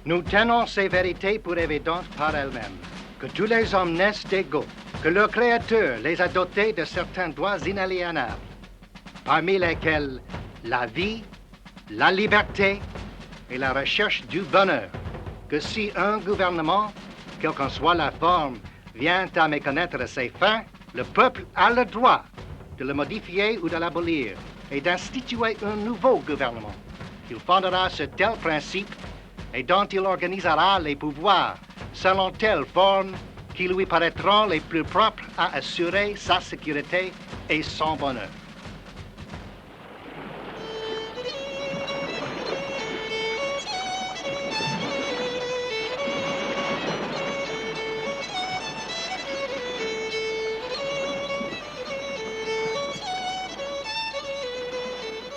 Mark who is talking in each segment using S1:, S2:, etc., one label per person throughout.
S1: Nous tenons ces vérités pour évidentes par elles-mêmes, que tous les hommes naissent égaux, que leur Créateur les a dotés de certains droits inaliénables, parmi lesquels la vie, la liberté et la recherche du bonheur, que si un gouvernement, quelle qu'en soit la forme, vient à méconnaître ses fins, le peuple a le droit de le modifier ou de l'abolir et d'instituer un nouveau gouvernement. Il fondera sur tel principe et dont il organisera les pouvoirs selon telle forme qui lui paraîtront les plus propres à assurer sa sécurité et son bonheur.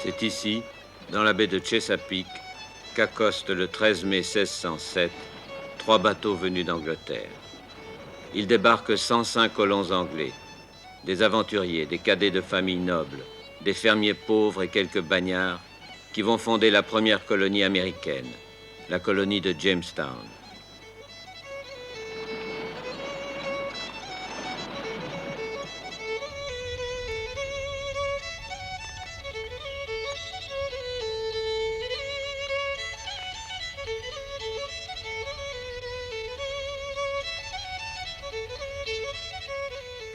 S2: C'est ici, dans la baie de Chesapeake, qu'accostent le 13 mai 1607 3 bateaux venus d'Angleterre. Ils débarquent 105 colons anglais, des aventuriers, des cadets de familles nobles, des fermiers pauvres et quelques bagnards qui vont fonder la première colonie américaine, la colonie de Jamestown.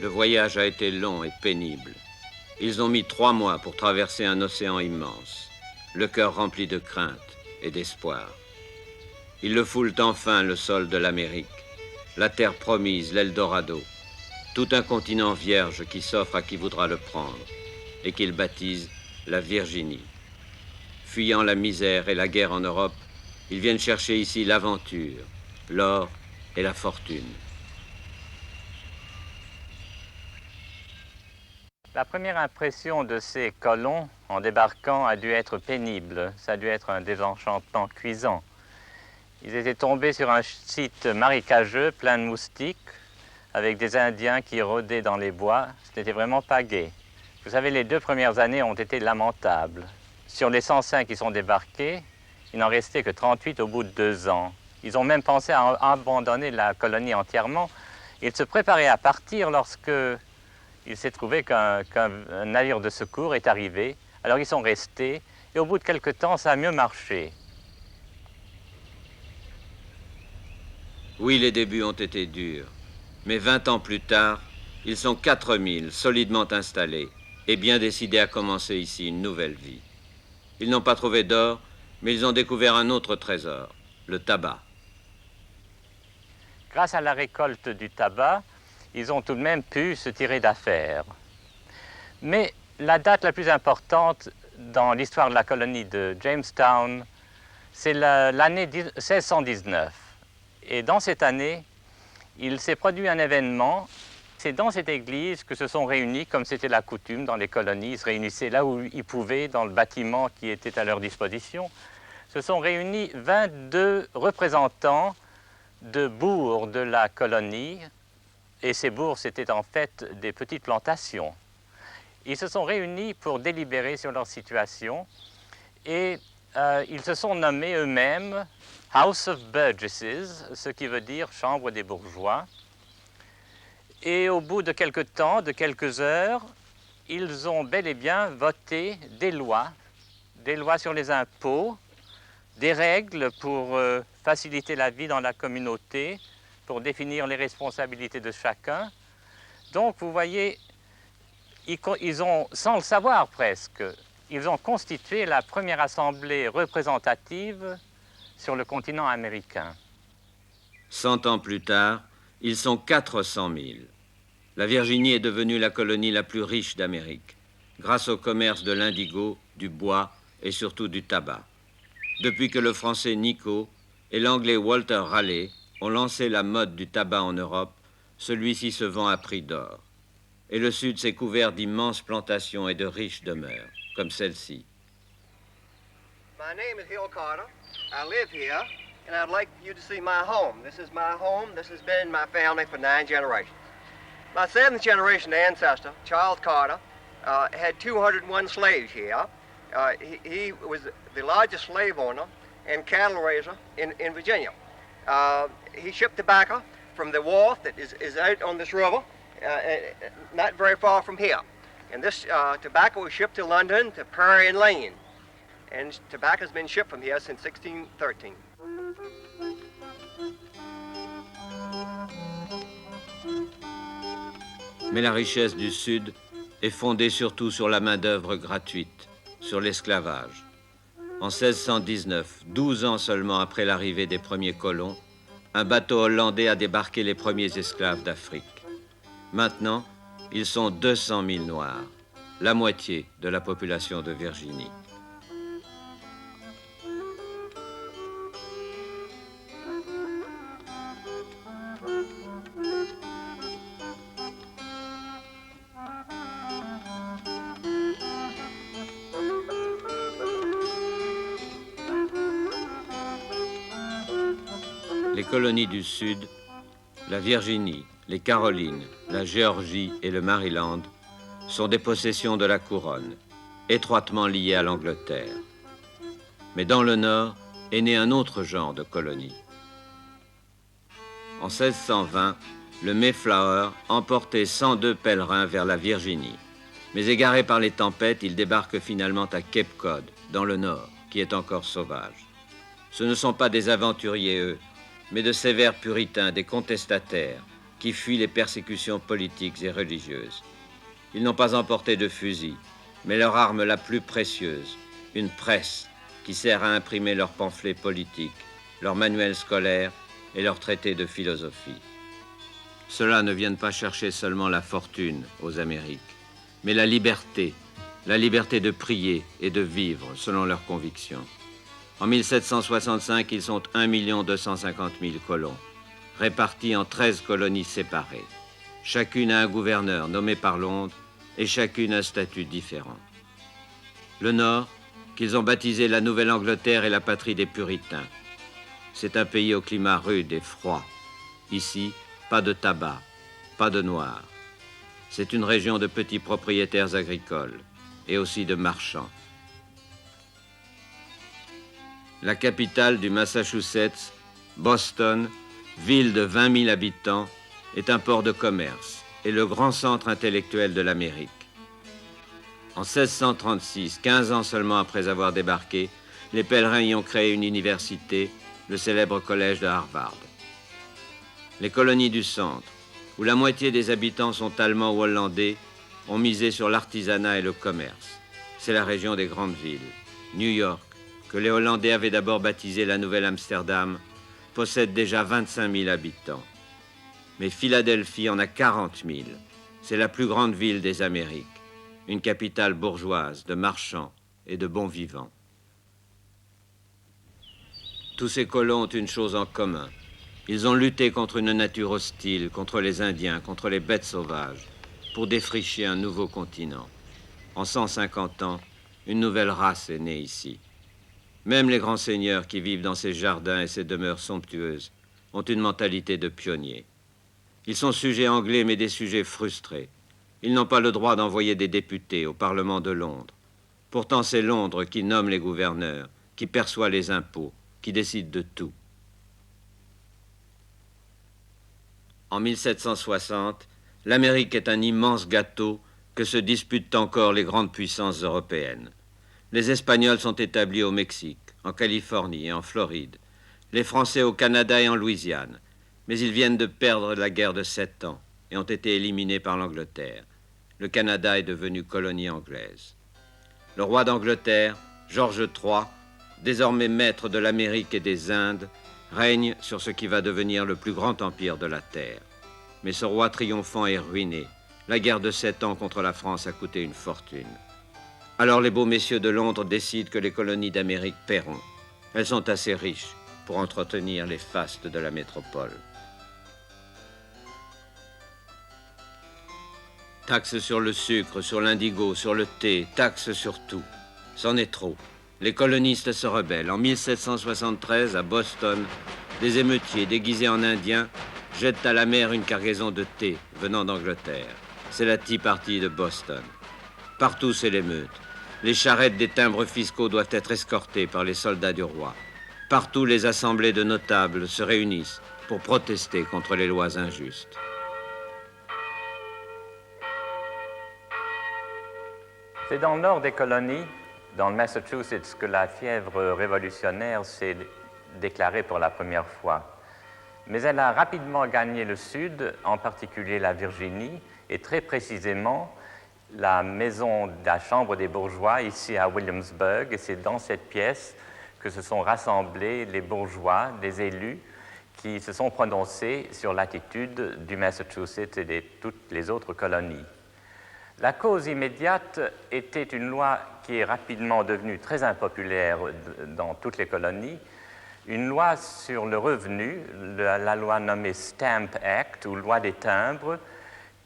S2: Le voyage a été long et pénible. Ils ont mis 3 mois pour traverser un océan immense, le cœur rempli de crainte et d'espoir. Ils le foulent enfin le sol de l'Amérique, la terre promise, l'Eldorado, tout un continent vierge qui s'offre à qui voudra le prendre et qu'ils baptisent la Virginie. Fuyant la misère et la guerre en Europe, ils viennent chercher ici l'aventure, l'or et la fortune.
S3: La première impression de ces colons en débarquant a dû être pénible. Ça a dû être un désenchantement cuisant. Ils étaient tombés sur un site marécageux, plein de moustiques, avec des Indiens qui rôdaient dans les bois. C'était vraiment pas gai. Vous savez, les 2 premières années ont été lamentables. Sur les 105 qui sont débarqués, il n'en restait que 38 au bout de 2 ans. Ils ont même pensé à abandonner la colonie entièrement. Ils se préparaient à partir lorsque il s'est trouvé qu'un navire de secours est arrivé. Alors ils sont restés et au bout de quelque temps, ça a mieux marché.
S2: Oui, les débuts ont été durs, mais 20 ans plus tard, ils sont 4000 solidement installés et bien décidés à commencer ici une nouvelle vie. Ils n'ont pas trouvé d'or, mais ils ont découvert un autre trésor, le tabac.
S3: Grâce à la récolte du tabac, ils ont tout de même pu se tirer d'affaire. Mais la date la plus importante dans l'histoire de la colonie de Jamestown, c'est l'année 1619. Et dans cette année, il s'est produit un événement. C'est dans cette église que se sont réunis, comme c'était la coutume dans les colonies, ils se réunissaient là où ils pouvaient, dans le bâtiment qui était à leur disposition, se sont réunis 22 représentants de bourgs de la colonie. Et ces bourgs, c'était en fait des petites plantations. Ils se sont réunis pour délibérer sur leur situation et ils se sont nommés eux-mêmes House of Burgesses, ce qui veut dire Chambre des bourgeois. Et au bout de quelque temps, de quelques heures, ils ont bel et bien voté des lois sur les impôts, des règles pour faciliter la vie dans la communauté, pour définir les responsabilités de chacun. Donc, vous voyez, ils ont, sans le savoir presque, ils ont constitué la première assemblée représentative sur le continent américain.
S2: 100 ans plus tard, ils sont 400 000. La Virginie est devenue la colonie la plus riche d'Amérique, grâce au commerce de l'indigo, du bois et surtout du tabac. Depuis que le français Nicot et l'anglais Walter Raleigh ont lancé la mode du tabac en Europe, celui-ci se vend à prix d'or. Et le Sud s'est couvert d'immenses plantations et de riches demeures, comme celle-ci.
S4: My name is Hill Carter. I live here, and I'd like you to see my home. This is my home. This has been my family for 9 generations. My 7th generation ancestor, Charles Carter, had 201 slaves here. He was the largest slave owner and cattle raiser in Virginia. He shipped tobacco from the wharf that is out on this river, not very far from here. And this tobacco was shipped to London, to Perry and Lane. And tobacco has been shipped from here since 1613.
S2: Mais la richesse du Sud est fondée surtout sur la main-d'œuvre gratuite, sur l'esclavage. En 1619, 12 ans seulement après l'arrivée des premiers colons, un bateau hollandais a débarqué les premiers esclaves d'Afrique. Maintenant, ils sont 200 000 Noirs, la moitié de la population de Virginie. Les colonies du Sud, la Virginie, les Carolines, la Géorgie et le Maryland sont des possessions de la couronne, étroitement liées à l'Angleterre. Mais dans le Nord est né un autre genre de colonie. En 1620, le Mayflower emportait 102 pèlerins vers la Virginie. Mais égarés par les tempêtes, ils débarquent finalement à Cape Cod, dans le Nord, qui est encore sauvage. Ce ne sont pas des aventuriers, eux, mais de sévères puritains, des contestataires, qui fuient les persécutions politiques et religieuses. Ils n'ont pas emporté de fusil, mais leur arme la plus précieuse, une presse qui sert à imprimer leurs pamphlets politiques, leurs manuels scolaires et leurs traités de philosophie. Ceux-là ne viennent pas chercher seulement la fortune aux Amériques, mais la liberté de prier et de vivre selon leurs convictions. En 1765, ils sont 1 250 000 colons, répartis en 13 colonies séparées. Chacune a un gouverneur nommé par Londres et chacune un statut différent. Le Nord, qu'ils ont baptisé la Nouvelle-Angleterre, est la patrie des puritains. C'est un pays au climat rude et froid. Ici, pas de tabac, pas de noirs. C'est une région de petits propriétaires agricoles et aussi de marchands. La capitale du Massachusetts, Boston, ville de 20 000 habitants, est un port de commerce et le grand centre intellectuel de l'Amérique. En 1636, 15 ans seulement après avoir débarqué, les pèlerins y ont créé une université, le célèbre collège de Harvard. Les colonies du centre, où la moitié des habitants sont allemands ou hollandais, ont misé sur l'artisanat et le commerce. C'est la région des grandes villes. New York, que les Hollandais avaient d'abord baptisé la Nouvelle-Amsterdam, possède déjà 25 000 habitants. Mais Philadelphie en a 40 000. C'est la plus grande ville des Amériques, une capitale bourgeoise de marchands et de bons vivants. Tous ces colons ont une chose en commun. Ils ont lutté contre une nature hostile, contre les Indiens, contre les bêtes sauvages, pour défricher un nouveau continent. En 150 ans, une nouvelle race est née ici. Même les grands seigneurs qui vivent dans ces jardins et ces demeures somptueuses ont une mentalité de pionniers. Ils sont sujets anglais, mais des sujets frustrés. Ils n'ont pas le droit d'envoyer des députés au Parlement de Londres. Pourtant, c'est Londres qui nomme les gouverneurs, qui perçoit les impôts, qui décide de tout. En 1760, l'Amérique est un immense gâteau que se disputent encore les grandes puissances européennes. Les Espagnols sont établis au Mexique, en Californie et en Floride. Les Français au Canada et en Louisiane. Mais ils viennent de perdre la guerre de 7 ans et ont été éliminés par l'Angleterre. Le Canada est devenu colonie anglaise. Le roi d'Angleterre, George III, désormais maître de l'Amérique et des Indes, règne sur ce qui va devenir le plus grand empire de la Terre. Mais ce roi triomphant est ruiné. La guerre de 7 ans contre la France a coûté une fortune. Alors les beaux messieurs de Londres décident que les colonies d'Amérique paieront. Elles sont assez riches pour entretenir les fastes de la métropole. Taxes sur le sucre, sur l'indigo, sur le thé, taxes sur tout. C'en est trop. Les colonistes se rebellent. En 1773, à Boston, des émeutiers déguisés en indiens jettent à la mer une cargaison de thé venant d'Angleterre. C'est la Tea Party de Boston. Partout, c'est l'émeute. Les charrettes des timbres fiscaux doivent être escortées par les soldats du roi. Partout, les assemblées de notables se réunissent pour protester contre les lois injustes.
S3: C'est dans le nord des colonies, dans le Massachusetts, que la fièvre révolutionnaire s'est déclarée pour la première fois. Mais elle a rapidement gagné le sud, en particulier la Virginie, et très précisément la maison de la Chambre des bourgeois, ici à Williamsburg. Et c'est dans cette pièce que se sont rassemblés les bourgeois, les élus, qui se sont prononcés sur l'attitude du Massachusetts et de toutes les autres colonies. La cause immédiate était une loi qui est rapidement devenue très impopulaire dans toutes les colonies, une loi sur le revenu, la loi nommée Stamp Act, ou loi des timbres,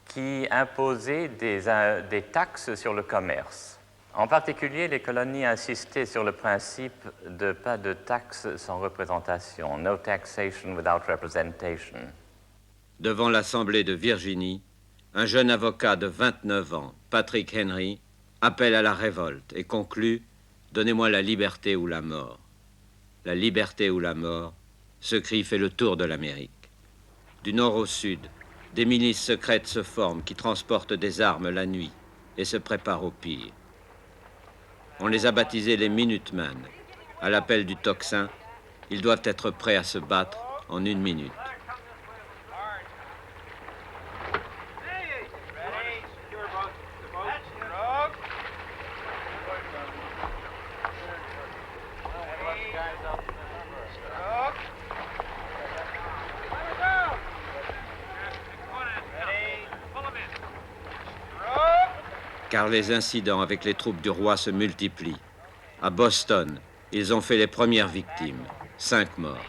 S3: qui imposait des taxes sur le commerce. En particulier, les colonies insistaient sur le principe de pas de taxes sans représentation, no taxation without representation.
S2: Devant l'Assemblée de Virginie, un jeune avocat de 29 ans, Patrick Henry, appelle à la révolte et conclut « Donnez-moi la liberté ou la mort ». La liberté ou la mort, ce cri fait le tour de l'Amérique. Du nord au sud, des milices secrètes se forment qui transportent des armes la nuit et se préparent au pire. On les a baptisés les Minutemen. À l'appel du tocsin, ils doivent être prêts à se battre en 1 minute. Car les incidents avec les troupes du roi se multiplient. À Boston, ils ont fait les premières victimes, 5 morts.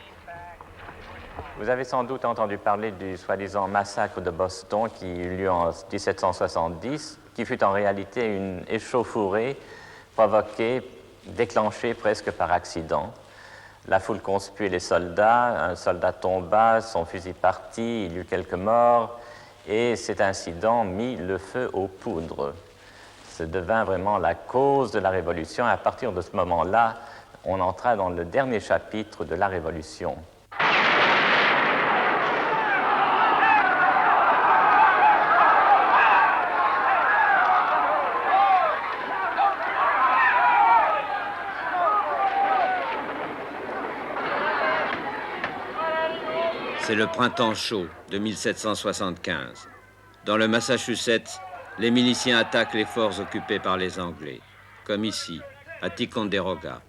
S3: Vous avez sans doute entendu parler du soi-disant massacre de Boston qui eut lieu en 1770, qui fut en réalité une échauffourée provoquée, déclenchée presque par accident. La foule conspuait les soldats, un soldat tomba, son fusil partit, il y eut quelques morts, et cet incident mit le feu aux poudres. Ce devint vraiment la cause de la Révolution. À partir de ce moment-là, on entra dans le dernier chapitre de la Révolution.
S2: C'est le printemps chaud de 1775. Dans le Massachusetts, les miliciens attaquent les forts occupés par les Anglais, comme ici, à Ticonderoga.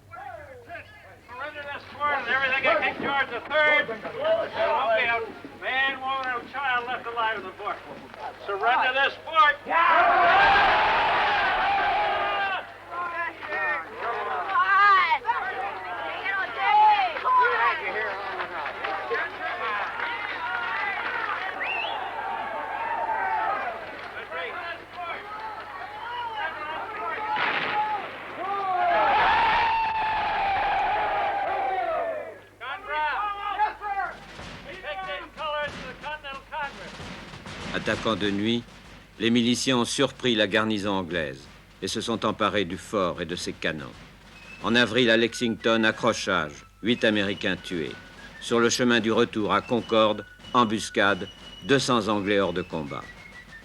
S2: Attaquant de nuit, les miliciens ont surpris la garnison anglaise et se sont emparés du fort et de ses canons. En avril, à Lexington, accrochage, 8 Américains tués. Sur le chemin du retour à Concorde, embuscade, 200 Anglais hors de combat.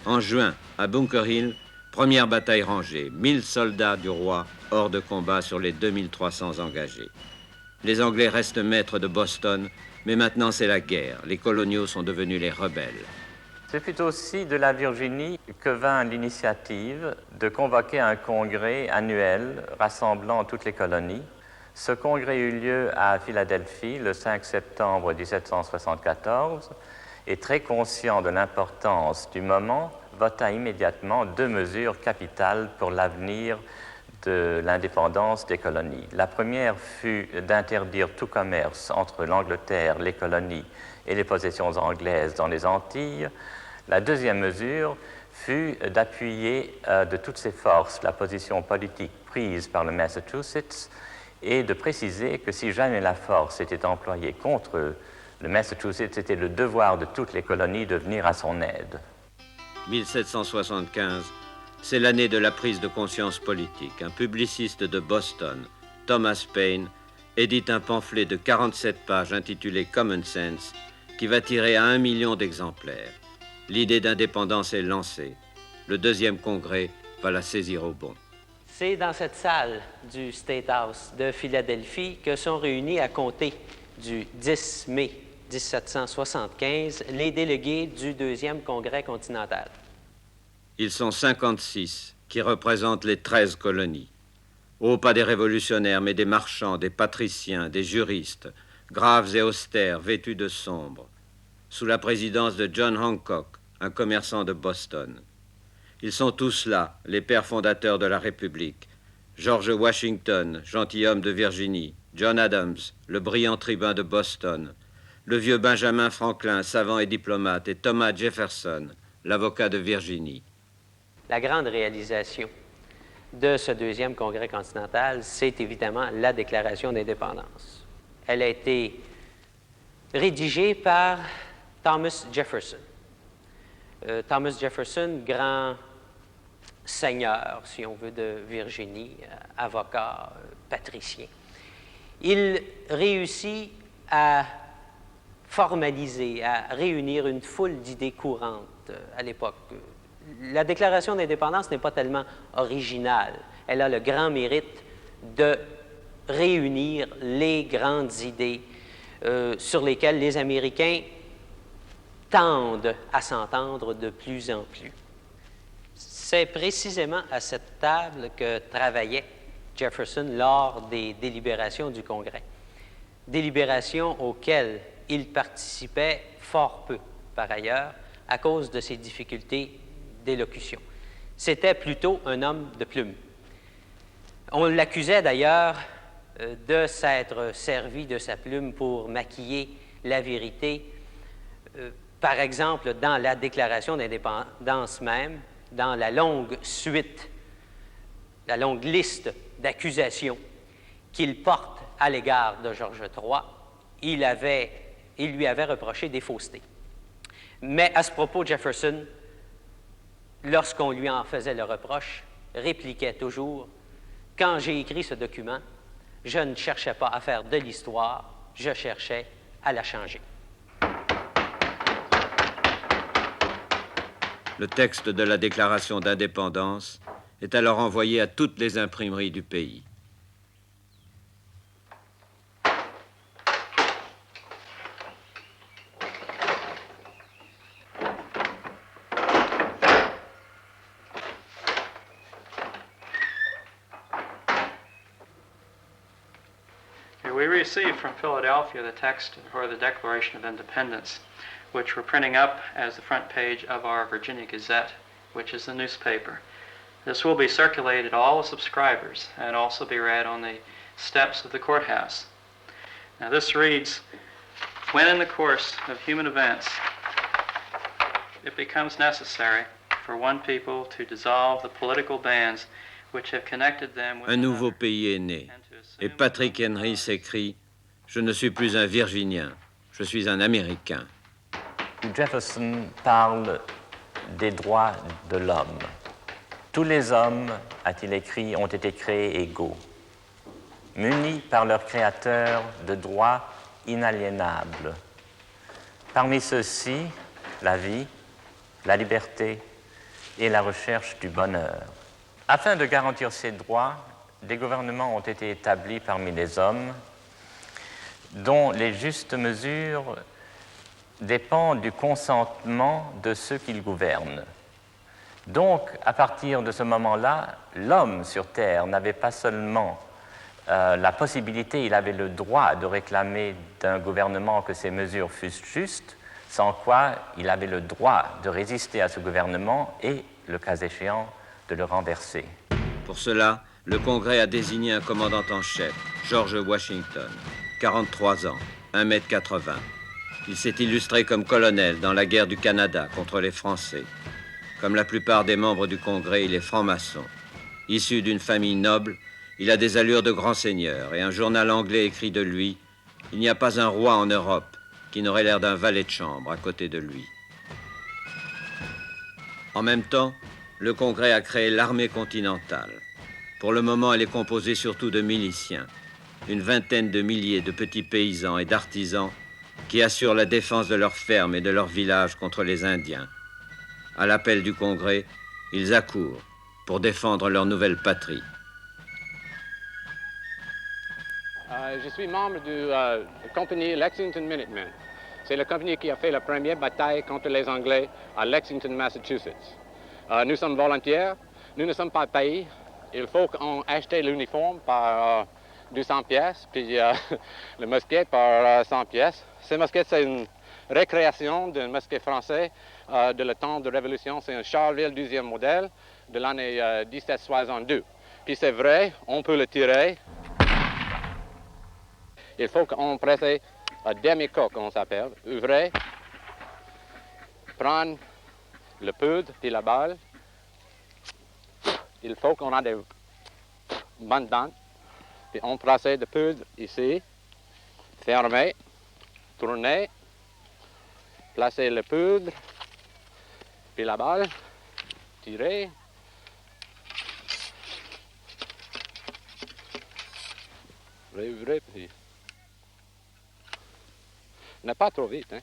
S2: En juin, à Bunker Hill, première bataille rangée, 1000 soldats du roi hors de combat sur les 2300 engagés. Les Anglais restent maîtres de Boston, mais maintenant c'est la guerre. Les coloniaux sont devenus les rebelles.
S3: Ce fut aussi de la Virginie que vint l'initiative de convoquer un congrès annuel rassemblant toutes les colonies. Ce congrès eut lieu à Philadelphie le 5 septembre 1774 et, très conscient de l'importance du moment, vota immédiatement 2 mesures capitales pour l'avenir de l'indépendance des colonies. La première fut d'interdire tout commerce entre l'Angleterre, les colonies et les possessions anglaises dans les Antilles. La deuxième mesure fut d'appuyer de toutes ses forces la position politique prise par le Massachusetts et de préciser que si jamais la force était employée contre le Massachusetts, c'était le devoir de toutes les colonies de venir à son aide.
S2: 1775, c'est l'année de la prise de conscience politique. Un publiciste de Boston, Thomas Paine, édite un pamphlet de 47 pages intitulé Common Sense qui va tirer à 1 million d'exemplaires. L'idée d'indépendance est lancée. Le deuxième congrès va la saisir au bon.
S5: C'est dans cette salle du State House de Philadelphie que sont réunis à compter du 10 mai 1775 les délégués du deuxième congrès continental.
S2: Ils sont 56 qui représentent les 13 colonies. Oh, pas des révolutionnaires, mais des marchands, des patriciens, des juristes, graves et austères, vêtus de sombre, sous la présidence de John Hancock, un commerçant de Boston. Ils sont tous là, les pères fondateurs de la République. George Washington, gentilhomme de Virginie, John Adams, le brillant tribun de Boston, le vieux Benjamin Franklin, savant et diplomate, et Thomas Jefferson, l'avocat de Virginie.
S5: La grande réalisation de ce deuxième congrès continental, c'est évidemment la Déclaration d'indépendance. Elle a été rédigée par Thomas Jefferson. Thomas Jefferson, grand seigneur, si on veut, de Virginie, avocat, patricien. Il réussit à formaliser, à réunir une foule d'idées courantes à l'époque. La Déclaration d'indépendance n'est pas tellement originale. Elle a le grand mérite de réunir les grandes idées sur lesquelles les Américains tendent à s'entendre de plus en plus. C'est précisément à cette table que travaillait Jefferson lors des délibérations du Congrès. Délibérations auxquelles il participait fort peu, par ailleurs, à cause de ses difficultés d'élocution. C'était plutôt un homme de plume. On l'accusait d'ailleurs de s'être servi de sa plume pour maquiller la vérité. Par exemple, dans la Déclaration d'indépendance même, dans la longue suite, la longue liste d'accusations qu'il porte à l'égard de George III, il lui avait reproché des faussetés. Mais à ce propos, Jefferson, lorsqu'on lui en faisait le reproche, répliquait toujours « Quand j'ai écrit ce document, je ne cherchais pas à faire de l'histoire, je cherchais à la changer. »
S2: Le texte de la Déclaration d'indépendance est alors envoyé à toutes les imprimeries du pays.
S6: We received from Philadelphia the text for the Declaration of Independence, which we're printing up as the front page of our Virginia Gazette, which is the newspaper. This will be circulated to all the subscribers and also be read on the steps of the courthouse. Now this reads, when in the course of human events it becomes necessary for one people to dissolve the political bands which have connected them with
S2: Un nouveau pays est né. Et Patrick Henry s'écrie « Je ne suis plus un Virginien, je suis un Américain ».
S3: Jefferson parle des droits de l'homme. Tous les hommes, a-t-il écrit, ont été créés égaux, munis par leur créateur de droits inaliénables. Parmi ceux-ci, la vie, la liberté et la recherche du bonheur. Afin de garantir ces droits, des gouvernements ont été établis parmi les hommes dont les justes mesures dépendent du consentement de ceux qu'ils gouvernent. Donc, à partir de ce moment-là, l'homme sur Terre n'avait pas seulement la possibilité, il avait le droit de réclamer d'un gouvernement que ces mesures fussent justes, sans quoi il avait le droit de résister à ce gouvernement et, le cas échéant, de le renverser.
S2: Pour cela, le Congrès a désigné un commandant en chef, George Washington, 43 ans, 1,80 m. Il s'est illustré comme colonel dans la guerre du Canada contre les Français. Comme la plupart des membres du Congrès, il est franc-maçon. Issu d'une famille noble, il a des allures de grand seigneur et un journal anglais écrit de lui « Il n'y a pas un roi en Europe qui n'aurait l'air d'un valet de chambre à côté de lui ». En même temps, le Congrès a créé l'armée continentale. Pour le moment, elle est composée surtout de miliciens. une vingtaine de milliers de petits paysans et d'artisans qui assurent la défense de leurs fermes et de leurs villages contre les Indiens. À l'appel du Congrès, ils accourent pour défendre leur nouvelle patrie.
S7: Je suis membre de la compagnie Lexington Minutemen. C'est la compagnie qui a fait la première bataille contre les Anglais à Lexington, Massachusetts. Nous sommes volontaires, nous ne sommes pas payés. Il faut qu'on achète l'uniforme par 200 pièces, puis le musket par 100 pièces. Ce musket, c'est une récréation d'un musket français de le temps de Révolution. C'est un Charleville 12e modèle de l'année 1762. Puis c'est vrai, on peut le tirer. Il faut qu'on presse un demi-coque, on s'appelle, ouvrir, prendre le poudre puis la balle. Il faut qu'on ait des bonnes dents. Puis on presse de poudre ici, fermer, tourner, placer le poudre, puis la balle, tirer. Réouvrir, puis... N'est pas trop vite, hein?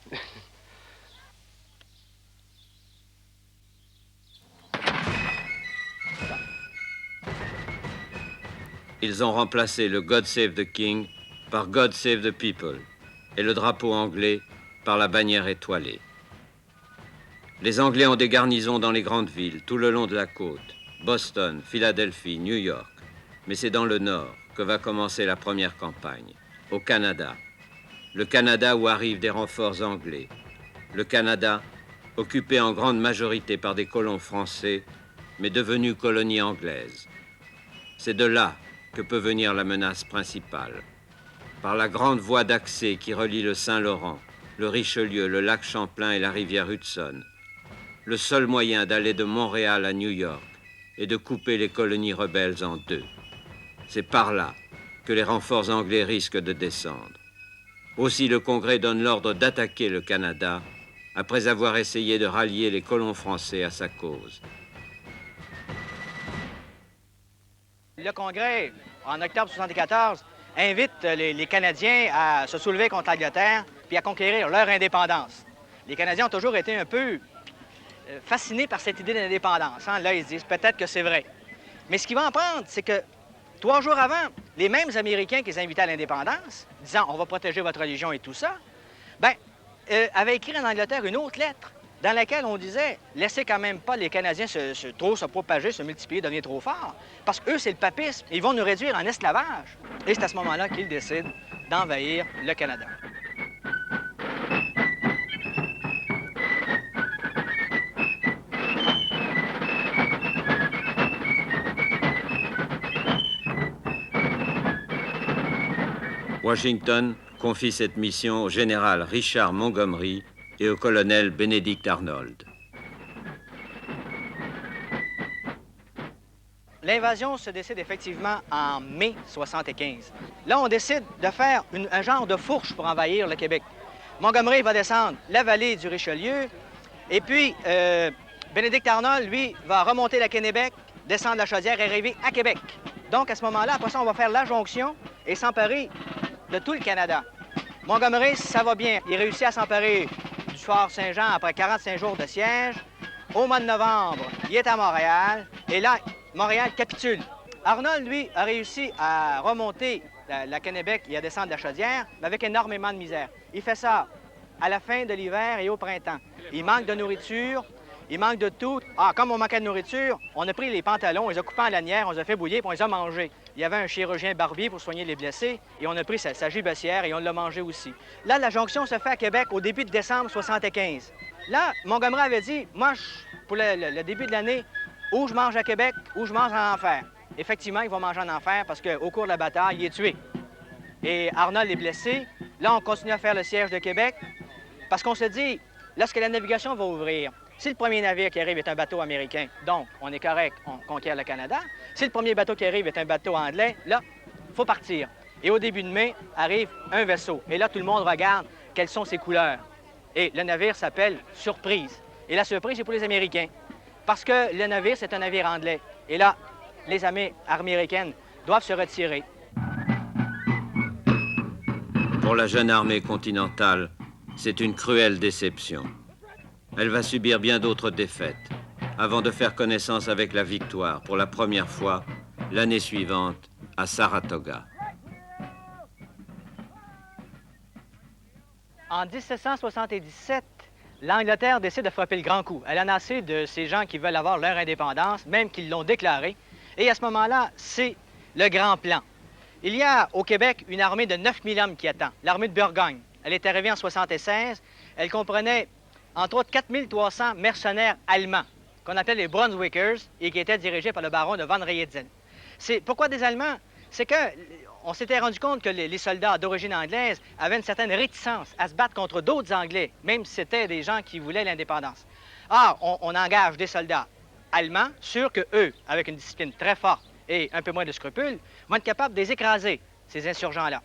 S2: Ils ont remplacé le God Save the King par God Save the People et le drapeau anglais par la bannière étoilée. Les Anglais ont des garnisons dans les grandes villes, tout le long de la côte, Boston, Philadelphie, New York. Mais c'est dans le nord que va commencer la première campagne, au Canada. Le Canada où arrivent des renforts anglais. Le Canada, occupé en grande majorité par des colons français, mais devenu colonie anglaise. C'est de là que peut venir la menace principale. Par la grande voie d'accès qui relie le Saint-Laurent, le Richelieu, le lac Champlain et la rivière Hudson. Le seul moyen d'aller de Montréal à New York est de couper les colonies rebelles en deux. C'est par là que les renforts anglais risquent de descendre. Aussi, le Congrès donne l'ordre d'attaquer le Canada après avoir essayé de rallier les colons français à sa cause.
S8: Le Congrès, en octobre 1974, invite les Canadiens à se soulever contre l'Angleterre puis à conquérir leur indépendance. Les Canadiens ont toujours été un peu fascinés par cette idée d'indépendance. Hein? Là, ils se disent peut-être que c'est vrai. Mais ce qui va en prendre, c'est que 3 jours avant, les mêmes Américains qui les invitaient à l'indépendance, disant « on va protéger votre religion et tout ça », avaient écrit en Angleterre une autre lettre dans laquelle on disait « laissez quand même pas les Canadiens trop se propager, se multiplier, devenir trop forts, parce qu'eux, c'est le papisme, ils vont nous réduire en esclavage. » Et c'est à ce moment-là qu'ils décident d'envahir le Canada.
S2: Washington confie cette mission au général Richard Montgomery et au colonel Benedict Arnold.
S8: L'invasion se décide effectivement en mai 1975. Là, on décide de faire un genre de fourche pour envahir le Québec. Montgomery va descendre la vallée du Richelieu, et puis Benedict Arnold, lui, va remonter la Kennebec, descendre la Chaudière et arriver à Québec. Donc, à ce moment-là, après ça, on va faire la jonction et s'emparer de tout le Canada. Montgomery, ça va bien. Il réussit à s'emparer du Fort Saint-Jean après 45 jours de siège. Au mois de novembre, il est à Montréal, et là, Montréal capitule. Arnold, lui, a réussi à remonter la Kennebec et à descendre la Chaudière, mais avec énormément de misère. Il fait ça à la fin de l'hiver et au printemps. Il manque de nourriture, il manque de tout. Ah, comme on manquait de nourriture, on a pris les pantalons, on les a coupés en lanières, on les a fait bouillir, puis on les a mangés. Il y avait un chirurgien barbier pour soigner les blessés, et on a pris sa gibecière et on l'a mangé aussi. Là, la jonction se fait à Québec au début de décembre 1975. Là, Montgomery avait dit, moi, pour le début de l'année, ou je mange à Québec, ou je mange en enfer. Effectivement, il va manger en enfer parce qu'au cours de la bataille, il est tué. Et Arnold est blessé. Là, on continue à faire le siège de Québec parce qu'on se dit, lorsque la navigation va ouvrir, si le premier navire qui arrive est un bateau américain, donc on est correct, on conquiert le Canada. Si le premier bateau qui arrive est un bateau anglais, là, il faut partir. Et au début de mai, arrive un vaisseau. Et là, tout le monde regarde quelles sont ses couleurs. Et le navire s'appelle Surprise. Et la surprise, c'est pour les Américains. Parce que le navire, c'est un navire anglais. Et là, les armées américaines doivent se retirer.
S2: Pour la jeune armée continentale, c'est une cruelle déception. Elle va subir bien d'autres défaites avant de faire connaissance avec la victoire pour la première fois l'année suivante à Saratoga.
S8: En 1777, l'Angleterre décide de frapper le grand coup. Elle en a assez de ces gens qui veulent avoir leur indépendance, même qu'ils l'ont déclarée. Et à ce moment-là, c'est le grand plan. Il y a au Québec une armée de 9000 hommes qui attend, l'armée de Burgoyne. Elle est arrivée en 1976. Elle comprenait, entre autres, 4300 mercenaires allemands, qu'on appelle les Brunswickers, et qui étaient dirigés par le baron de Von Riedzen. Pourquoi des Allemands? C'est qu'on s'était rendu compte que les soldats d'origine anglaise avaient une certaine réticence à se battre contre d'autres Anglais, même si c'était des gens qui voulaient l'indépendance. Or, on engage des soldats allemands, sûrs qu'eux, avec une discipline très forte et un peu moins de scrupules, vont être capables de les écraser, ces insurgents-là.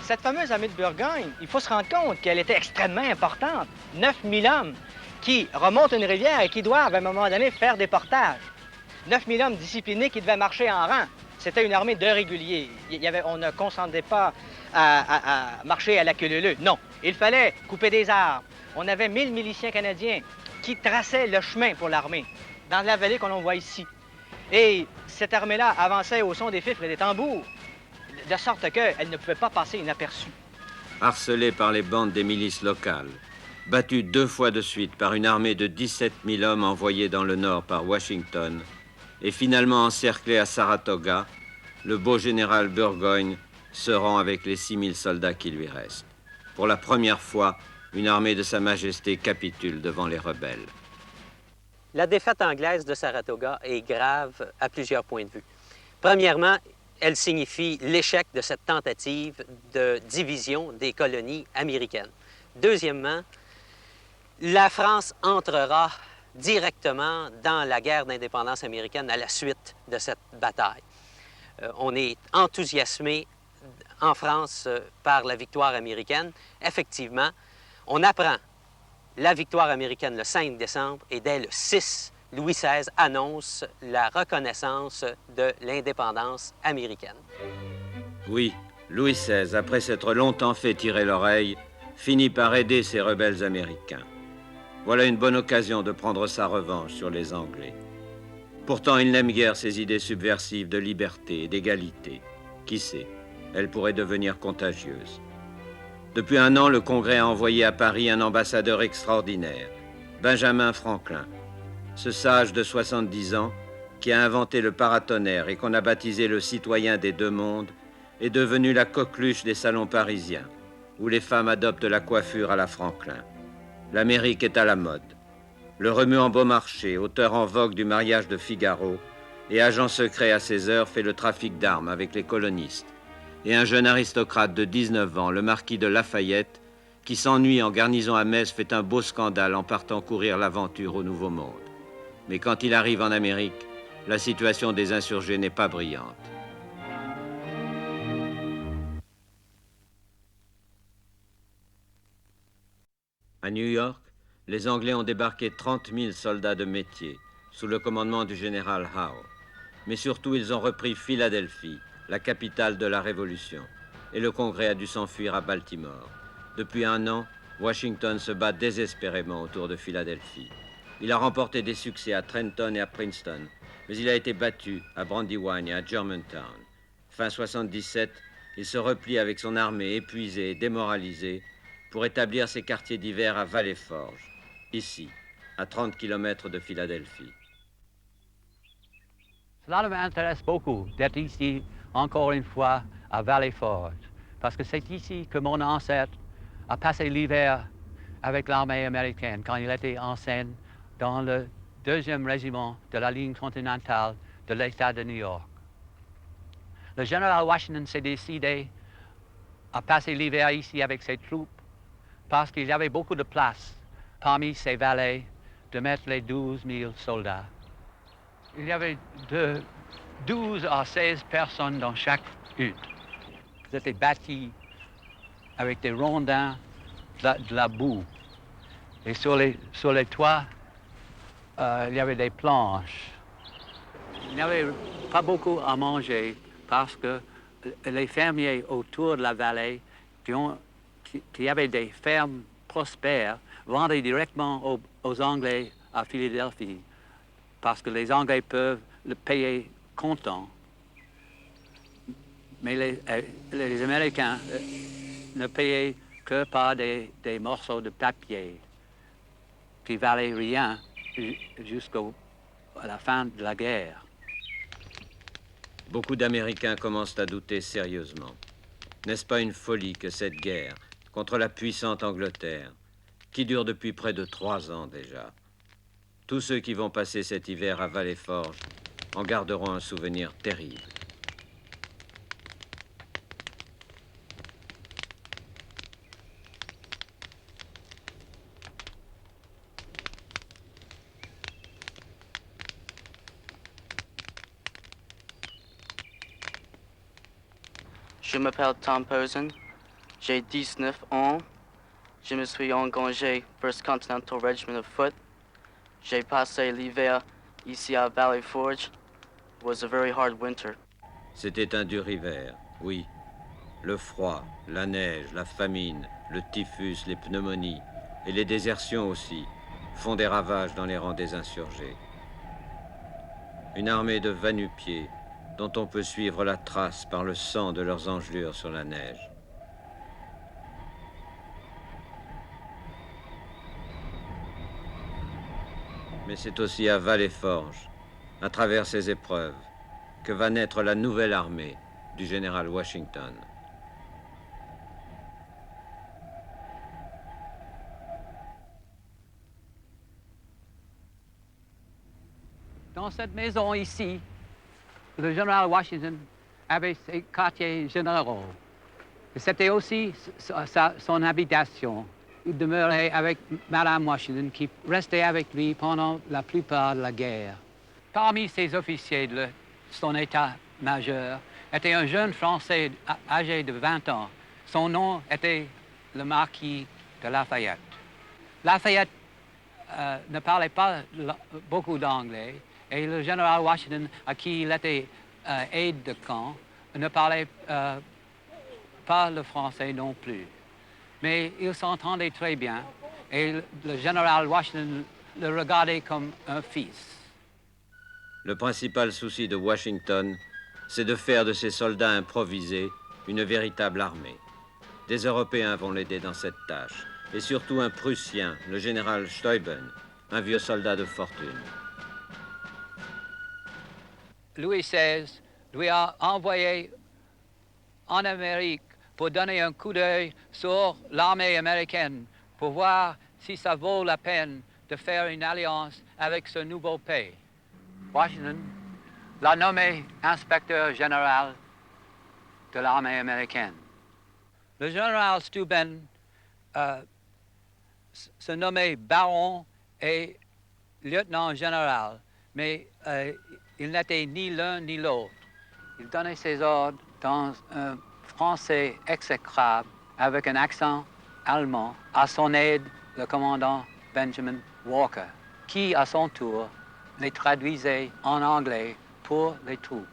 S8: Cette fameuse armée de Burgoyne, il faut se rendre compte qu'elle était extrêmement importante. 9000 hommes qui remontent une rivière et qui doivent, à un moment donné, faire des portages. 9000 hommes disciplinés qui devaient marcher en rang. C'était une armée de réguliers. On ne consentait pas à marcher à la queue leu-leu. Non, il fallait couper des arbres. On avait 1000 miliciens canadiens qui traçaient le chemin pour l'armée, dans la vallée qu'on voit ici. Et cette armée-là avançait au son des fifres et des tambours, de sorte qu'elle ne pouvait pas passer inaperçue.
S2: Harcelée par les bandes des milices locales, battue 2 fois de suite par une armée de 17 000 hommes envoyés dans le nord par Washington, et finalement encerclée à Saratoga, le beau général Burgoyne se rend avec les 6000 soldats qui lui restent. Pour la première fois, une armée de Sa Majesté capitule devant les rebelles.
S5: La défaite anglaise de Saratoga est grave à plusieurs points de vue. Premièrement, elle signifie l'échec de cette tentative de division des colonies américaines. Deuxièmement, la France entrera directement dans la guerre d'indépendance américaine à la suite de cette bataille. On est enthousiasmé en France par la victoire américaine. Effectivement, on apprend la victoire américaine le 5 décembre et dès le 6, Louis XVI annonce la reconnaissance de l'indépendance américaine.
S2: Oui, Louis XVI, après s'être longtemps fait tirer l'oreille, finit par aider ces rebelles américains. Voilà une bonne occasion de prendre sa revanche sur les Anglais. Pourtant, il n'aime guère ces idées subversives de liberté et d'égalité. Qui sait, elles pourraient devenir contagieuses. Depuis 1 an, le Congrès a envoyé à Paris un ambassadeur extraordinaire, Benjamin Franklin. Ce sage de 70 ans, qui a inventé le paratonnerre et qu'on a baptisé le citoyen des 2 mondes, est devenu la coqueluche des salons parisiens, où les femmes adoptent la coiffure à la Franklin. L'Amérique est à la mode. Le remuant Beaumarchais, auteur en vogue du mariage de Figaro, et agent secret à ses heures, fait le trafic d'armes avec les colonistes. Et un jeune aristocrate de 19 ans, le marquis de Lafayette, qui s'ennuie en garnison à Metz, fait un beau scandale en partant courir l'aventure au Nouveau Monde. Mais quand il arrive en Amérique, la situation des insurgés n'est pas brillante. À New York, les Anglais ont débarqué 30 000 soldats de métier, sous le commandement du général Howe. Mais surtout, ils ont repris Philadelphie, la capitale de la Révolution, et le Congrès a dû s'enfuir à Baltimore. Depuis 1 an, Washington se bat désespérément autour de Philadelphie. Il a remporté des succès à Trenton et à Princeton, mais il a été battu à Brandywine et à Germantown. Fin 77, il se replie avec son armée épuisée et démoralisée pour établir ses quartiers d'hiver à Valley Forge, ici, à 30 km de Philadelphie.
S9: Cela m'intéresse beaucoup d'être ici, encore une fois, à Valley Forge, parce que c'est ici que mon ancêtre a passé l'hiver avec l'armée américaine quand il était en scène dans le 2e régiment de la ligne continentale de l'État de New York. Le général Washington s'est décidé à passer l'hiver ici avec ses troupes parce qu'il y avait beaucoup de place parmi ses valets de mettre les 12 000 soldats. Il y avait de 12 à 16 personnes dans chaque hutte. C'était bâti avec des rondins, de la boue. Et sur les toits, il y avait des planches. Il n'y avait pas beaucoup à manger parce que les fermiers autour de la vallée qui avaient des fermes prospères vendaient directement aux Anglais à Philadelphie parce que les Anglais peuvent le payer comptant. Mais les Américains ne payaient que par des morceaux de papier qui valaient rien jusqu'à la fin de la guerre.
S2: Beaucoup d'Américains commencent à douter sérieusement. N'est-ce pas une folie que cette guerre contre la puissante Angleterre, qui dure depuis près de 3 ans déjà? Tous ceux qui vont passer cet hiver à Valley-Forge en garderont un souvenir terrible.
S10: Je m'appelle Tom Posen, j'ai 19 ans. Je me suis engagé 1st Continental Regiment of Foot. J'ai passé l'hiver ici à Valley Forge. It was a very hard winter.
S2: C'était un dur hiver, oui. Le froid, la neige, la famine, le typhus, les pneumonies et les désertions aussi font des ravages dans les rangs des insurgés. Une armée de va-nu-pieds dont on peut suivre la trace par le sang de leurs engelures sur la neige. Mais c'est aussi à Valley-Forge, à travers ces épreuves, que va naître la nouvelle armée du général Washington.
S9: Dans cette maison ici, le général Washington avait ses quartiers généraux. C'était aussi son habitation. Il demeurait avec Madame Washington, qui restait avec lui pendant la plupart de la guerre. Parmi ses officiers de son état-major était un jeune Français âgé de 20 ans. Son nom était le marquis de Lafayette. Lafayette ne parlait pas beaucoup d'anglais, et le général Washington, à qui il était aide de camp, ne parlait pas le français non plus. Mais il s'entendait très bien, et le général Washington le regardait comme un fils.
S2: Le principal souci de Washington, c'est de faire de ces soldats improvisés une véritable armée. Des Européens vont l'aider dans cette tâche, et surtout un Prussien, le général Steuben, un vieux soldat de fortune.
S9: Louis XVI lui a envoyé en Amérique pour donner un coup d'œil sur l'armée américaine, pour voir si ça vaut la peine de faire une alliance avec ce nouveau pays. Washington l'a nommé inspecteur général de l'armée américaine. Le général Steuben se nommait baron et lieutenant général, mais il n'était ni l'un ni l'autre. Il donnait ses ordres dans un français exécrable avec un accent allemand. À son aide, le commandant Benjamin Walker, qui, à son tour, les traduisait en anglais pour les troupes.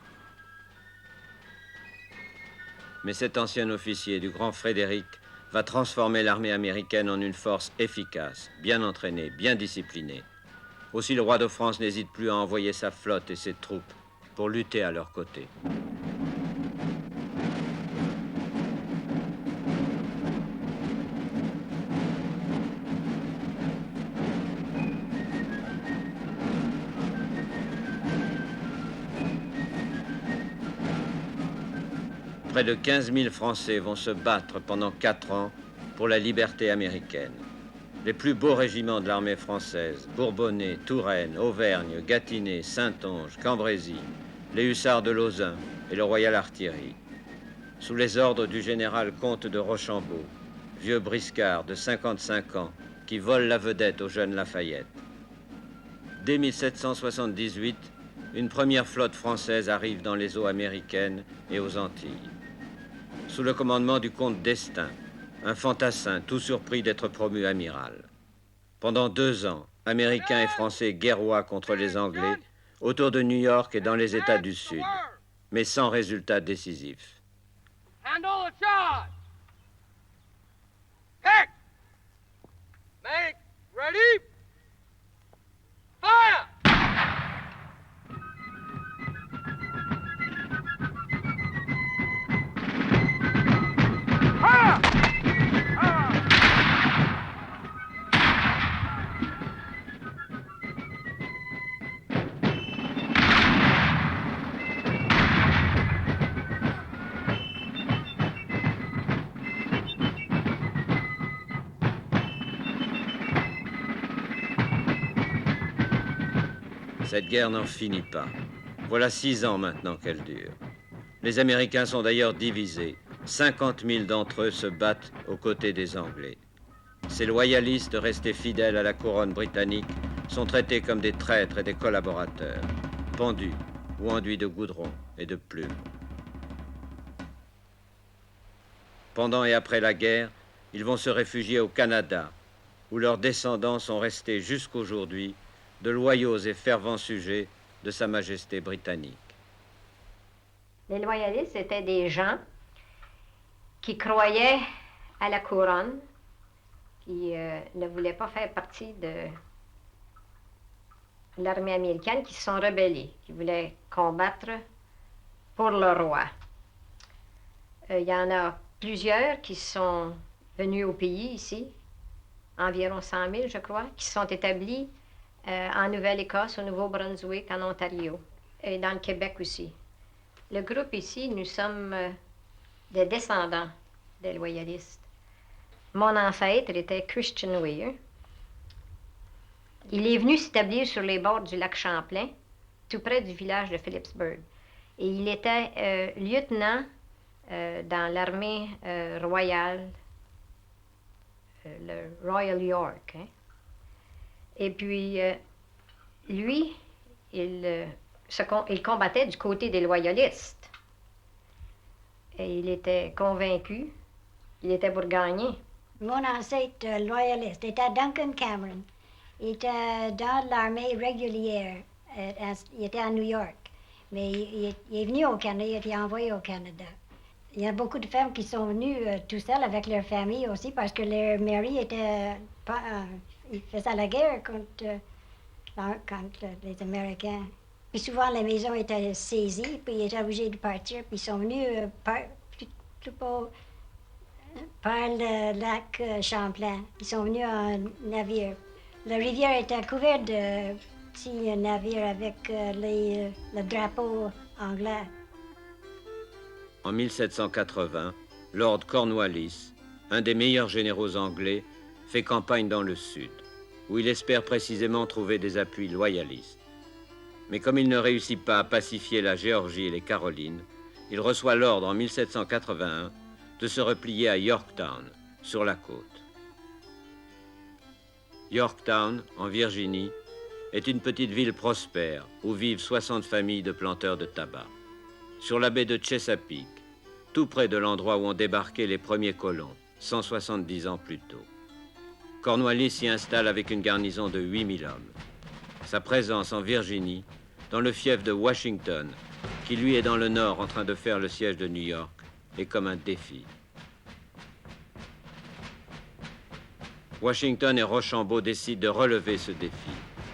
S2: Mais cet ancien officier du grand Frédéric va transformer l'armée américaine en une force efficace, bien entraînée, bien disciplinée. Aussi le roi de France n'hésite plus à envoyer sa flotte et ses troupes pour lutter à leur côté. Près de 15 000 Français vont se battre pendant 4 ans pour la liberté américaine. Les plus beaux régiments de l'armée française, Bourbonnais, Touraine, Auvergne, Gâtinais, Saintonge, Cambrésis, les hussards de Lauzun et le Royal Artillery, sous les ordres du général comte de Rochambeau, vieux briscard de 55 ans qui vole la vedette au jeune Lafayette. Dès 1778, une première flotte française arrive dans les eaux américaines et aux Antilles. Sous le commandement du comte d'Estaing, un fantassin tout surpris d'être promu amiral. Pendant 2 ans, Américains et Français guerroient contre les Anglais autour de New York et dans les États du Sud, mais sans résultat décisif. Cette guerre n'en finit pas. Voilà 6 ans maintenant qu'elle dure. Les Américains sont d'ailleurs divisés. 50 000 d'entre eux se battent aux côtés des Anglais. Ces loyalistes restés fidèles à la couronne britannique sont traités comme des traîtres et des collaborateurs, pendus ou enduits de goudron et de plumes. Pendant et après la guerre, ils vont se réfugier au Canada, où leurs descendants sont restés jusqu'aujourd'hui de loyaux et fervents sujets de Sa Majesté britannique.
S11: Les loyalistes étaient des gens qui croyaient à la couronne, qui ne voulaient pas faire partie de l'armée américaine, qui se sont rebellés, qui voulaient combattre pour le roi. Il y en a plusieurs qui sont venus au pays ici, environ 100 000, je crois, qui sont établis en Nouvelle-Écosse, au Nouveau-Brunswick, en Ontario, et dans le Québec aussi. Le groupe ici, nous sommes des descendants des loyalistes. Mon ancêtre était Christian Weir. Il est venu s'établir sur les bords du lac Champlain, tout près du village de Phillipsburg. Et il était lieutenant dans l'armée royale, le Royal York. Hein. Et puis, lui, il combattait du côté des loyalistes. Et il était convaincu qu'il était pour gagner.
S12: Mon ancêtre loyaliste était Duncan Cameron. Il était dans l'armée régulière. Il était à New York. Mais il est venu au Canada, il a été envoyé au Canada. Il y a beaucoup de femmes qui sont venues tout seules avec leur famille aussi parce que leur mari était pas... il faisait la guerre contre les Américains. Puis souvent, les maisons étaient saisies, puis ils étaient obligés de partir, puis ils sont venus par le lac Champlain. Ils sont venus en navire. La rivière était couverte de petits navires avec le drapeau anglais.
S2: En 1780, Lord Cornwallis, un des meilleurs généraux anglais, fait campagne dans le sud, où il espère précisément trouver des appuis loyalistes. Mais comme il ne réussit pas à pacifier la Géorgie et les Carolines, il reçoit l'ordre en 1781 de se replier à Yorktown, sur la côte. Yorktown, en Virginie, est une petite ville prospère où vivent 60 familles de planteurs de tabac. Sur la baie de Chesapeake, tout près de l'endroit où ont débarqué les premiers colons, 170 ans plus tôt. Cornwallis s'y installe avec une garnison de 8000 hommes. Sa présence en Virginie, dans le fief de Washington, qui lui est dans le nord en train de faire le siège de New York, est comme un défi. Washington et Rochambeau décident de relever ce défi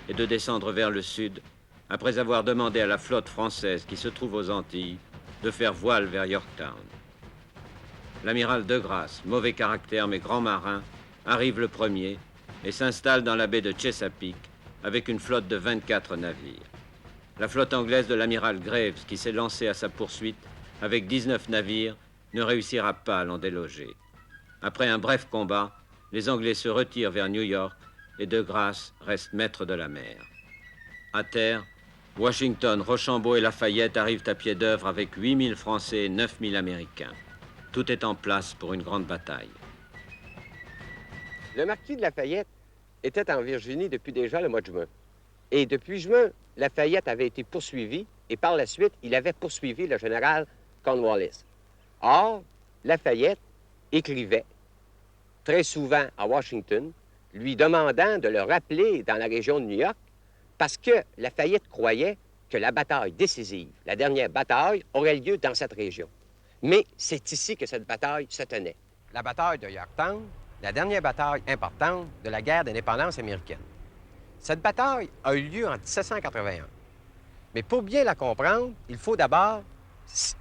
S2: et de descendre vers le sud, après avoir demandé à la flotte française qui se trouve aux Antilles de faire voile vers Yorktown. L'amiral De Grasse, mauvais caractère mais grand marin, arrive le premier et s'installe dans la baie de Chesapeake avec une flotte de 24 navires. La flotte anglaise de l'amiral Graves, qui s'est lancée à sa poursuite avec 19 navires, ne réussira pas à l'en déloger. Après un bref combat, les Anglais se retirent vers New York et De Grasse reste maître de la mer. À terre, Washington, Rochambeau et Lafayette arrivent à pied d'œuvre avec 8000 Français et 9000 Américains. Tout est en place pour une grande bataille.
S13: Le marquis de Lafayette était en Virginie depuis déjà le mois de juin. Et depuis juin, Lafayette avait été poursuivi et par la suite, il avait poursuivi le général Cornwallis. Or, Lafayette écrivait très souvent à Washington, lui demandant de le rappeler dans la région de New York parce que Lafayette croyait que la bataille décisive, la dernière bataille, aurait lieu dans cette région. Mais c'est ici que cette bataille se tenait. La bataille de Yorktown, la dernière bataille importante de la guerre d'indépendance américaine. Cette bataille a eu lieu en 1781. Mais pour bien la comprendre, il faut d'abord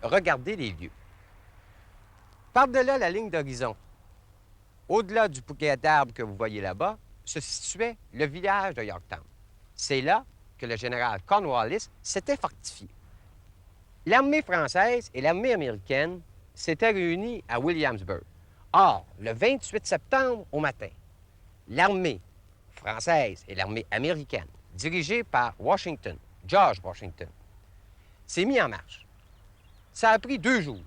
S13: regarder les lieux. Par-delà la ligne d'horizon, au-delà du bouquet d'arbres que vous voyez là-bas, se situait le village de Yorktown. C'est là que le général Cornwallis s'était fortifié. L'armée française et l'armée américaine s'étaient réunies à Williamsburg. Or, le 28 septembre au matin, l'armée française et l'armée américaine dirigé par Washington, George Washington, s'est mis en marche. Ça a pris 2 jours.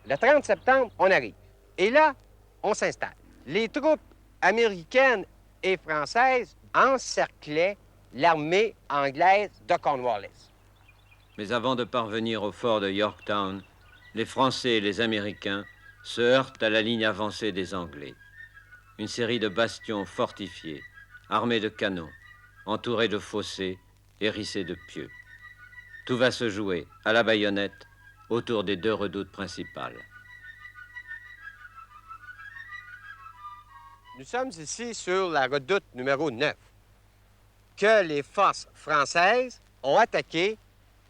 S13: Le 30 septembre, on arrive. Et là, on s'installe. Les troupes américaines et françaises encerclaient l'armée anglaise de Cornwallis.
S2: Mais avant de parvenir au fort de Yorktown, les Français et les Américains se heurtent à la ligne avancée des Anglais. Une série de bastions fortifiés, armés de canons, entourés de fossés, hérissés de pieux. Tout va se jouer, à la baïonnette, autour des 2 redoutes principales.
S13: Nous sommes ici sur la redoute numéro 9, que les forces françaises ont attaqué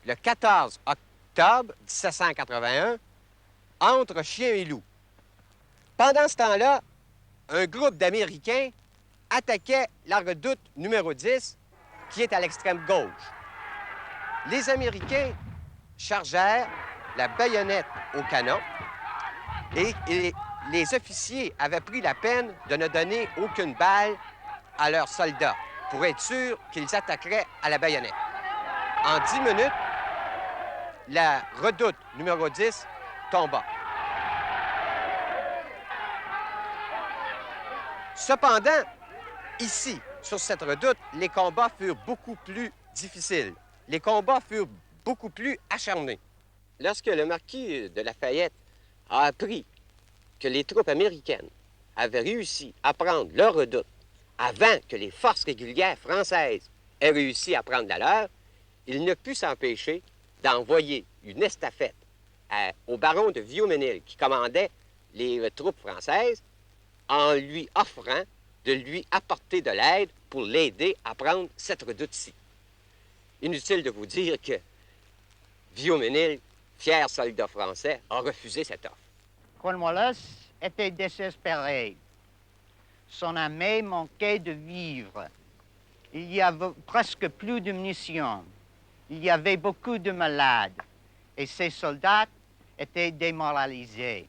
S13: le 14 octobre 1781 entre Chien et Loup. Pendant ce temps-là, un groupe d'Américains attaquait la redoute numéro 10, qui est à l'extrême gauche. Les Américains chargèrent la baïonnette au canon et les officiers avaient pris la peine de ne donner aucune balle à leurs soldats pour être sûrs qu'ils attaqueraient à la baïonnette. En 10 minutes, la redoute numéro 10 tomba. Cependant, ici, sur cette redoute, les combats furent beaucoup plus difficiles. Les combats furent beaucoup plus acharnés. Lorsque le marquis de Lafayette a appris que les troupes américaines avaient réussi à prendre leur redoute avant que les forces régulières françaises aient réussi à prendre la leur, il ne put s'empêcher d'envoyer une estafette au baron de Viauménil, qui commandait les troupes françaises, en lui offrant de lui apporter de l'aide pour l'aider à prendre cette redoute-ci. Inutile de vous dire que Viauménil, fier soldat français, a refusé cette offre.
S14: Cornwallis était désespéré. Son armée manquait de vivres. Il y avait presque plus de munitions. Il y avait beaucoup de malades. Et ses soldats étaient démoralisés.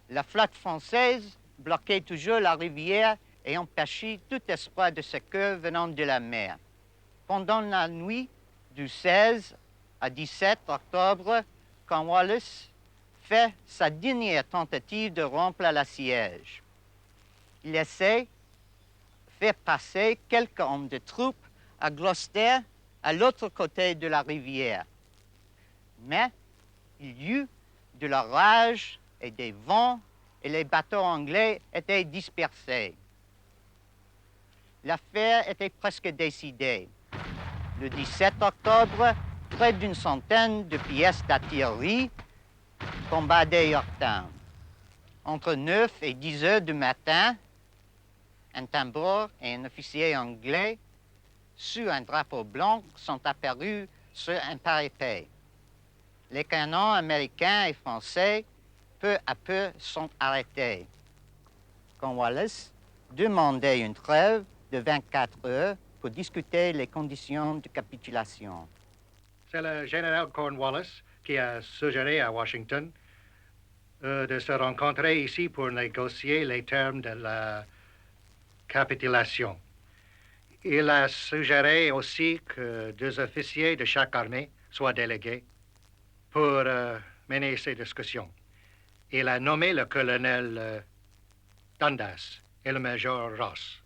S14: La flotte française bloquait toujours la rivière et empêchait tout espoir de secours venant de la mer. Pendant la nuit du 16 à 17 octobre, Cornwallis fait sa dernière tentative de rompre la siège. Il essaie de faire passer quelques hommes de troupes à Gloucester, à l'autre côté de la rivière. Mais il y eut de l'orage et des vents, et les bateaux anglais étaient dispersés. L'affaire était presque décidée. Le 17 octobre, près d'une centaine de pièces d'artillerie bombardaient Yorktown. Entre 9 et 10 heures du matin, un tambour et un officier anglais, sous un drapeau blanc, sont apparus sur un parapet. Les canons américains et français, peu à peu, sont arrêtés. Cornwallis demandait une trêve de 24 heures pour discuter les conditions de capitulation.
S1: C'est le général Cornwallis qui a suggéré à Washington de se rencontrer ici pour négocier les termes de la capitulation. Il a suggéré aussi que 2 officiers de chaque armée soient délégués pour mener ces discussions. Il a nommé le colonel Dundas et le major Ross.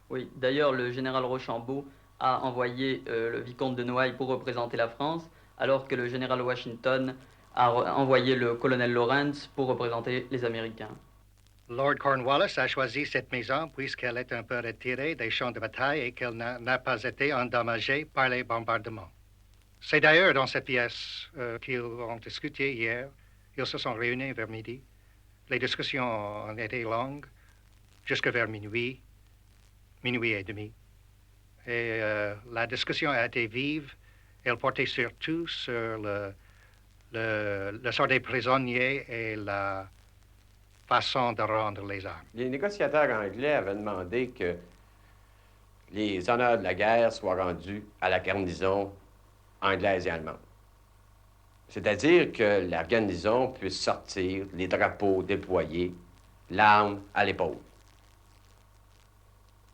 S15: Oui, d'ailleurs, le général Rochambeau a envoyé le vicomte de Noailles pour représenter la France, alors que le général Washington a envoyé le colonel Lawrence pour représenter les Américains.
S1: Lord Cornwallis a choisi cette maison puisqu'elle est un peu retirée des champs de bataille et qu'elle n'a pas été endommagée par les bombardements. C'est d'ailleurs dans cette pièce qu'ils ont discuté hier. Ils se sont réunis vers midi. Les discussions ont été longues, jusqu'à vers minuit et demi. Et la discussion a été vive. Elle portait surtout sur le sort des prisonniers et la façon de rendre les armes.
S13: Les négociateurs anglais avaient demandé que les honneurs de la guerre soient rendus à la garnison anglaise et allemande. C'est-à-dire que la garnison puisse sortir les drapeaux déployés, l'arme à l'épaule.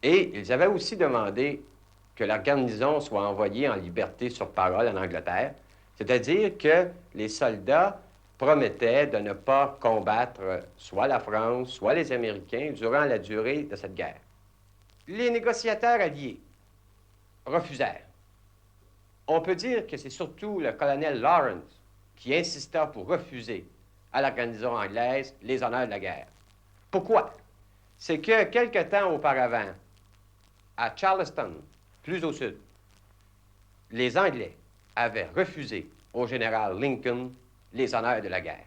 S13: Et ils avaient aussi demandé que la garnison soit envoyée en liberté sur parole en Angleterre, c'est-à-dire que les soldats promettaient de ne pas combattre soit la France, soit les Américains durant la durée de cette guerre. Les négociateurs alliés refusèrent. On peut dire que c'est surtout le colonel Lawrence qui insista pour refuser à la garnison anglaise les honneurs de la guerre. Pourquoi? C'est que quelque temps auparavant, à Charleston, plus au sud, les Anglais avaient refusé au général Lincoln les honneurs de la guerre.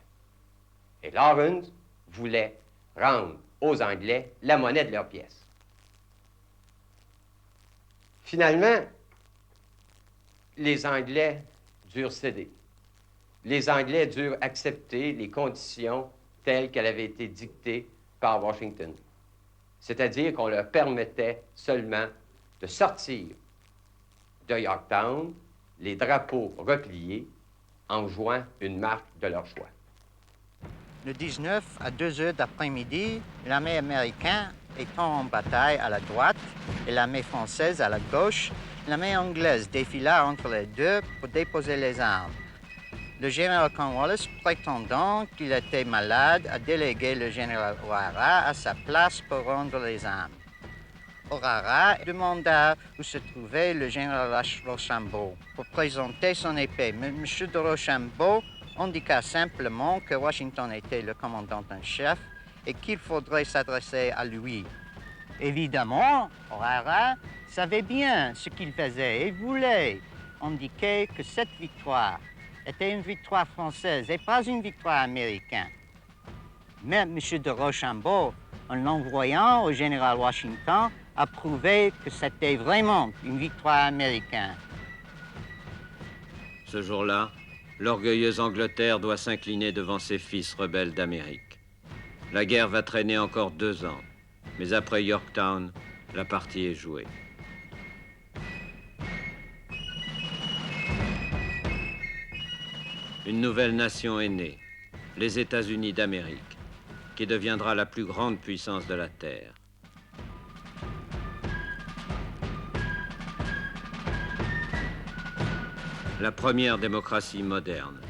S13: Et Lawrence voulait rendre aux Anglais la monnaie de leur pièce. Finalement, les Anglais durent céder. Les Anglais durent accepter les conditions telles qu'elles avaient été dictées par Washington. C'est-à-dire qu'on leur permettait seulement de sortir de Yorktown, les drapeaux repliés, en jouant une marque de leur choix.
S14: Le 19, à 2 heures d'après-midi, l'armée américaine étant en bataille à la droite et l'armée française à la gauche, l'armée anglaise défila entre les deux pour déposer les armes. Le général Cornwallis, prétendant qu'il était malade, a délégué le général O'Hara à sa place pour rendre les armes. O'Hara demanda où se trouvait le général Rochambeau pour présenter son épée. Mais M. de Rochambeau indiqua simplement que Washington était le commandant en chef et qu'il faudrait s'adresser à lui. Évidemment, O'Hara savait bien ce qu'il faisait et voulait indiquer que cette victoire était une victoire française et pas une victoire américaine. Mais M. de Rochambeau, en l'envoyant au général Washington, a prouvé que c'était vraiment une victoire américaine.
S2: Ce jour-là, l'orgueilleuse Angleterre doit s'incliner devant ses fils rebelles d'Amérique. La guerre va traîner encore 2 ans, mais après Yorktown, la partie est jouée. Une nouvelle nation est née, les États-Unis d'Amérique, qui deviendra la plus grande puissance de la Terre. La première démocratie moderne,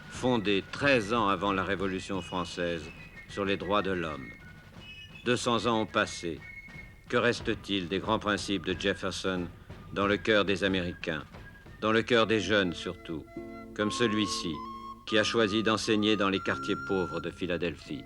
S2: fondée 13 ans avant la Révolution française sur les droits de l'homme. 200 ans ont passé. Que reste-t-il des grands principes de Jefferson dans le cœur des Américains, dans le cœur des jeunes surtout, comme celui-ci, qui a choisi d'enseigner dans les quartiers pauvres de Philadelphie?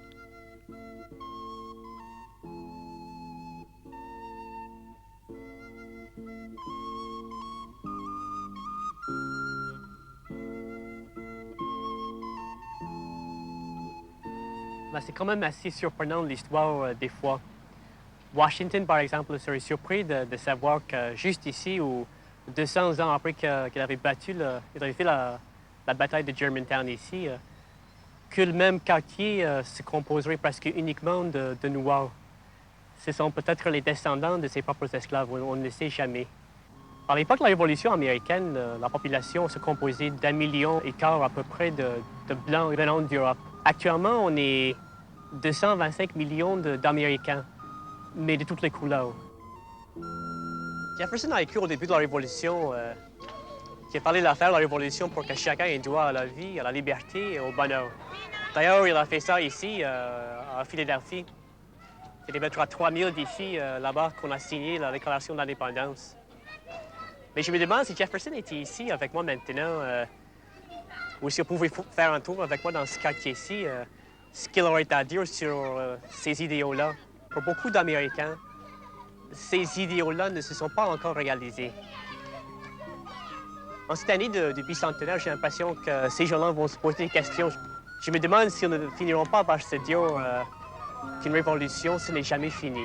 S16: C'est quand même assez surprenant l'histoire des fois. Washington, par exemple, serait surpris de savoir que juste ici, où 200 ans après qu'il avait battu, il avait fait la bataille de Germantown ici, que le même quartier se composerait presque uniquement de Noirs. Ce sont peut-être les descendants de ses propres esclaves, on ne le sait jamais. À l'époque de la Révolution américaine, la population se composait d'1,5 million à peu près de Blancs venant d'Europe. Actuellement, on est 225 millions d'Américains, mais de toutes les couleurs. Jefferson a écrit au début de la Révolution qu'il fallait la faire, la Révolution, pour que chacun ait droit à la vie, à la liberté et au bonheur. D'ailleurs, il a fait ça ici, à Philadelphie. C'était peut-être à 3000 d'ici, là-bas, qu'on a signé la Déclaration de l'indépendance. Mais je me demande si Jefferson était ici avec moi maintenant, ou si vous pouvez faire un tour avec moi dans ce quartier-ci, ce qu'il aurait à dire sur ces idéaux-là. Pour beaucoup d'Américains, ces idéaux-là ne se sont pas encore réalisés. En cette année de bicentenaire, j'ai l'impression que ces gens-là vont se poser des questions. Je me demande s'ils ne finiront pas par se dire qu'une révolution, ce n'est jamais fini.